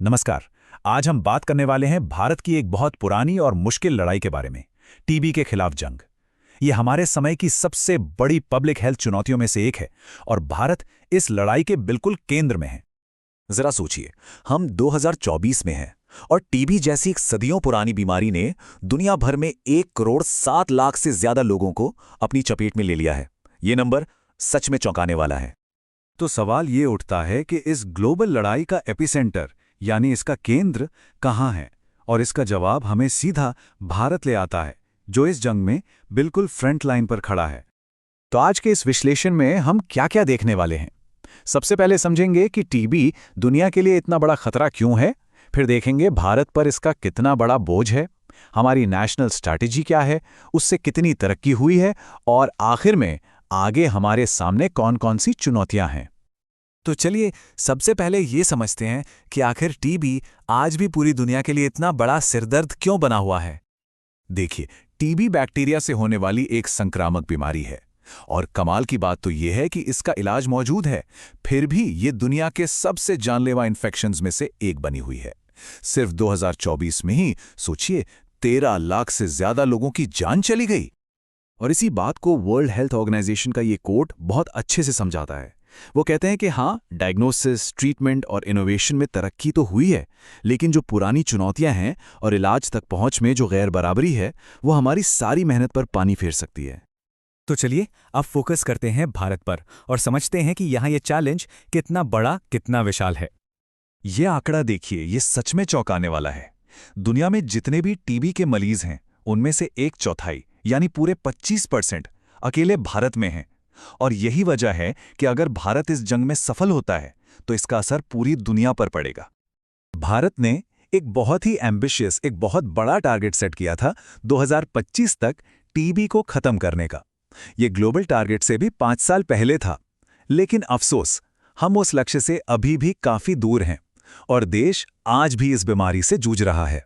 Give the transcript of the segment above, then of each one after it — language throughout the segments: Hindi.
नमस्कार। आज हम बात करने वाले हैं भारत की एक बहुत पुरानी और मुश्किल लड़ाई के बारे में, टीबी के खिलाफ जंग। ये हमारे समय की सबसे बड़ी पब्लिक हेल्थ चुनौतियों में से एक है और भारत इस लड़ाई के बिल्कुल केंद्र में है। जरा सोचिए, हम 2024 में हैं और टीबी जैसी एक सदियों पुरानी बीमारी ने दुनिया भर में 1,07,00,000 से ज्यादा लोगों को अपनी चपेट में ले लिया है। ये नंबर सच में चौंकाने वाला है। तो सवाल ये उठता है कि इस ग्लोबल लड़ाई का एपिसेंटर यानी इसका केंद्र कहाँ है, और इसका जवाब हमें सीधा भारत ले आता है, जो इस जंग में बिल्कुल फ्रंट लाइन पर खड़ा है। तो आज के इस विश्लेषण में हम क्या क्या देखने वाले हैं। सबसे पहले समझेंगे कि टीबी दुनिया के लिए इतना बड़ा खतरा क्यों है, फिर देखेंगे भारत पर इसका कितना बड़ा बोझ है, हमारी नेशनल स्ट्रैटेजी क्या है, उससे कितनी तरक्की हुई है, और आखिर में आगे हमारे सामने कौन कौन सी चुनौतियां हैं। तो चलिए सबसे पहले ये समझते हैं कि आखिर टीबी आज भी पूरी दुनिया के लिए इतना बड़ा सिरदर्द क्यों बना हुआ है। देखिए, टीबी बैक्टीरिया से होने वाली एक संक्रामक बीमारी है और कमाल की बात तो यह है कि इसका इलाज मौजूद है, फिर भी ये दुनिया के सबसे जानलेवा इन्फेक्शंस में से एक बनी हुई है। सिर्फ 2024 में ही सोचिए 13 लाख से ज्यादा लोगों की जान चली गई। और इसी बात को वर्ल्ड हेल्थ ऑर्गेनाइजेशन का ये कोट बहुत अच्छे से समझाता है। वो कहते हैं कि हाँ, डायग्नोसिस, ट्रीटमेंट और इनोवेशन में तरक्की तो हुई है, लेकिन जो पुरानी चुनौतियां हैं और इलाज तक पहुंच में जो गैर बराबरी है, वो हमारी सारी मेहनत पर पानी फेर सकती है। तो चलिए अब फोकस करते हैं भारत पर और समझते हैं कि यहाँ ये चैलेंज कितना बड़ा, कितना विशाल है। ये आंकड़ा देखिए, ये सच में चौंकाने वाला है। दुनिया में जितने भी टीबी के मरीज हैं, उनमें से 1/4 यानी पूरे 25% अकेले भारत में हैं। और यही वजह है कि अगर भारत इस जंग में सफल होता है तो इसका असर पूरी दुनिया पर पड़ेगा। भारत ने एक बहुत ही एम्बिशियस, एक बहुत बड़ा टारगेट सेट किया था 2025 तक टीबी को खत्म करने का। यह ग्लोबल टारगेट से भी 5 साल पहले था, लेकिन अफसोस हम उस लक्ष्य से अभी भी काफी दूर हैं और देश आज भी इस बीमारी से जूझ रहा है।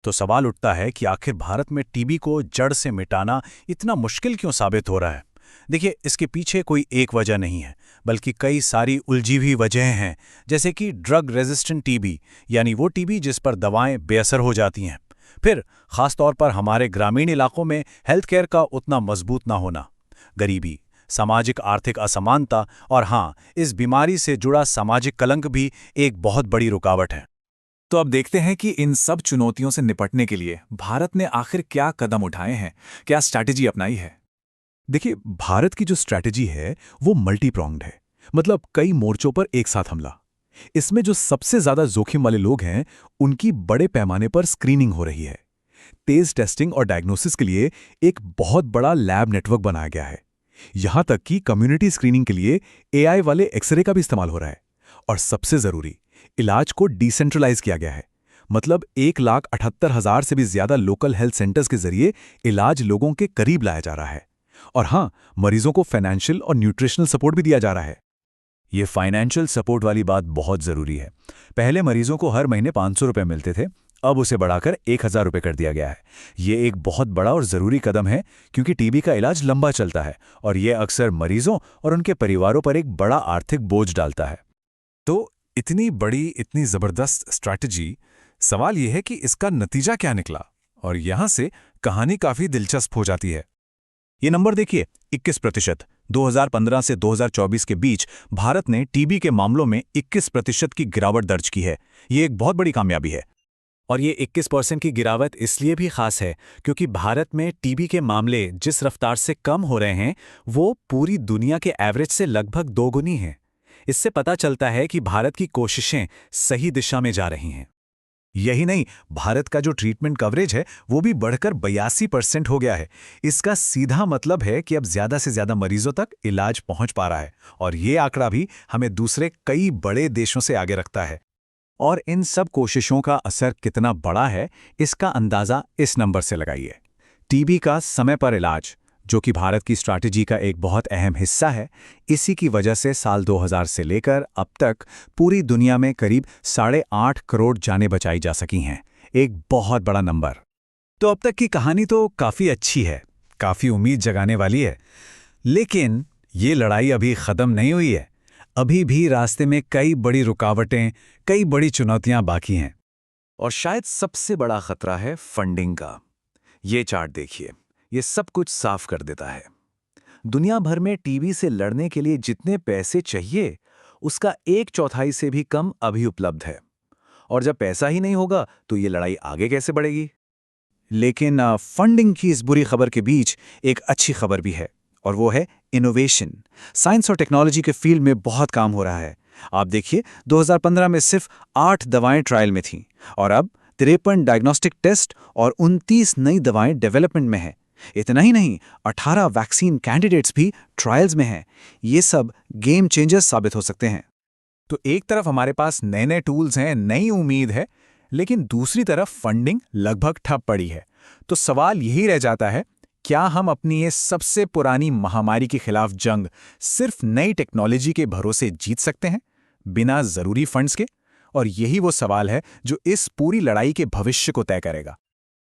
तो सवाल उठता है कि आखिर भारत में टीबी को जड़ से मिटाना इतना मुश्किल क्यों साबित हो रहा है। देखिए, इसके पीछे कोई एक वजह नहीं है, बल्कि कई सारी उलझी हुई वजहें हैं, जैसे कि ड्रग रेजिस्टेंट टीबी, यानी वो टीबी जिस पर दवाएं बेअसर हो जाती हैं। फिर खासतौर पर हमारे ग्रामीण इलाकों में हेल्थ केयर का उतना मजबूत ना होना, गरीबी, सामाजिक आर्थिक असमानता और हाँ, इस बीमारी से जुड़ा सामाजिक कलंक भी एक बहुत बड़ी रुकावट है। तो अब देखते हैं कि इन सब चुनौतियों से निपटने के लिए भारत ने आखिर क्या कदम उठाए हैं, क्या स्ट्रैटेजी अपनाई है। देखिए, भारत की जो स्ट्रैटेजी है वो मल्टी प्रॉन्ग्ड है, मतलब कई मोर्चों पर एक साथ हमला। इसमें जो सबसे ज्यादा जोखिम वाले लोग हैं, उनकी बड़े पैमाने पर स्क्रीनिंग हो रही है। तेज टेस्टिंग और डायग्नोसिस के लिए एक बहुत बड़ा लैब नेटवर्क बनाया गया है। यहां तक कि कम्युनिटी स्क्रीनिंग के लिए एआई वाले एक्सरे का भी इस्तेमाल हो रहा है। और सबसे जरूरी, इलाज को डिसेंट्रलाइज किया गया है, मतलब 1,78,000 से भी ज्यादा लोकल हेल्थ सेंटर्स के जरिए इलाज लोगों के करीब लाया जा रहा है। और हाँ, मरीजों को फाइनेंशियल और न्यूट्रिशनल सपोर्ट भी दिया जा रहा है। ये फाइनेंशियल सपोर्ट वाली बात बहुत जरूरी है। पहले मरीजों को हर महीने 500 रुपए मिलते थे, अब उसे बढ़ाकर 1,000 रुपए कर दिया गया है। ये एक बहुत बड़ा और जरूरी कदम है, क्योंकि टीबी का इलाज लंबा चलता है और ये अक्सर मरीजों और उनके परिवारों पर एक बड़ा आर्थिक बोझ डालता है। तो इतनी बड़ी, इतनी जबरदस्त स्ट्रैटेजी, सवाल यह है कि इसका नतीजा क्या निकला। और यहां से कहानी काफी दिलचस्प हो जाती है। ये नंबर देखिए, 21%। 2015 से 2024 के बीच भारत ने टीबी के मामलों में 21% की गिरावट दर्ज की है। ये एक बहुत बड़ी कामयाबी है। और ये 21% की गिरावट इसलिए भी खास है क्योंकि भारत में टीबी के मामले जिस रफ्तार से कम हो रहे हैं, वो पूरी दुनिया के एवरेज से लगभग 2 गुनी है। इससे पता चलता है कि भारत की कोशिशें सही दिशा में जा रही हैं। यही नहीं, भारत का जो ट्रीटमेंट कवरेज है वो भी बढ़कर 82% हो गया है। इसका सीधा मतलब है कि अब ज्यादा से ज्यादा मरीजों तक इलाज पहुंच पा रहा है और ये आंकड़ा भी हमें दूसरे कई बड़े देशों से आगे रखता है। और इन सब कोशिशों का असर कितना बड़ा है, इसका अंदाजा इस नंबर से लगाइए। टीबी का समय पर इलाज, जो कि भारत की स्ट्रैटेजी का एक बहुत अहम हिस्सा है, इसी की वजह से साल 2000 से लेकर अब तक पूरी दुनिया में करीब 8.5 करोड़ जानें बचाई जा सकी हैं। एक बहुत बड़ा नंबर। तो अब तक की कहानी तो काफी अच्छी है, काफी उम्मीद जगाने वाली है, लेकिन ये लड़ाई अभी खत्म नहीं हुई है। अभी भी रास्ते में कई बड़ी रुकावटें, कई बड़ी चुनौतियां बाकी हैं। और शायद सबसे बड़ा खतरा है फंडिंग का। ये चार्ट देखिए, ये सब कुछ साफ कर देता है। दुनिया भर में टीबी से लड़ने के लिए जितने पैसे चाहिए, उसका 1/4 से भी कम अभी उपलब्ध है। और जब पैसा ही नहीं होगा तो ये लड़ाई आगे कैसे बढ़ेगी? लेकिन फंडिंग की इस बुरी खबर के बीच एक अच्छी खबर भी है, और वो है इनोवेशन। साइंस और टेक्नोलॉजी के फील्ड में बहुत काम हो रहा है। आप देखिए, 2015 में सिर्फ 8 दवाएं ट्रायल में थीं, और अब 53 डायग्नोस्टिक टेस्ट और 29 नई दवाएं डेवलपमेंट में हैं। इतना ही नहीं, 18 वैक्सीन कैंडिडेट्स भी ट्रायल्स में हैं। ये सब गेम चेंजर्स साबित हो सकते हैं। तो एक तरफ हमारे पास नए नए टूल्स हैं, नई उम्मीद है, लेकिन दूसरी तरफ फंडिंग लगभग ठप पड़ी है। तो सवाल यही रह जाता है, क्या हम अपनी ये सबसे पुरानी महामारी के खिलाफ जंग सिर्फ नई टेक्नोलॉजी के भरोसे जीत सकते हैं, बिना जरूरी फंड्स के? और यही वो सवाल है जो इस पूरी लड़ाई के भविष्य को तय करेगा।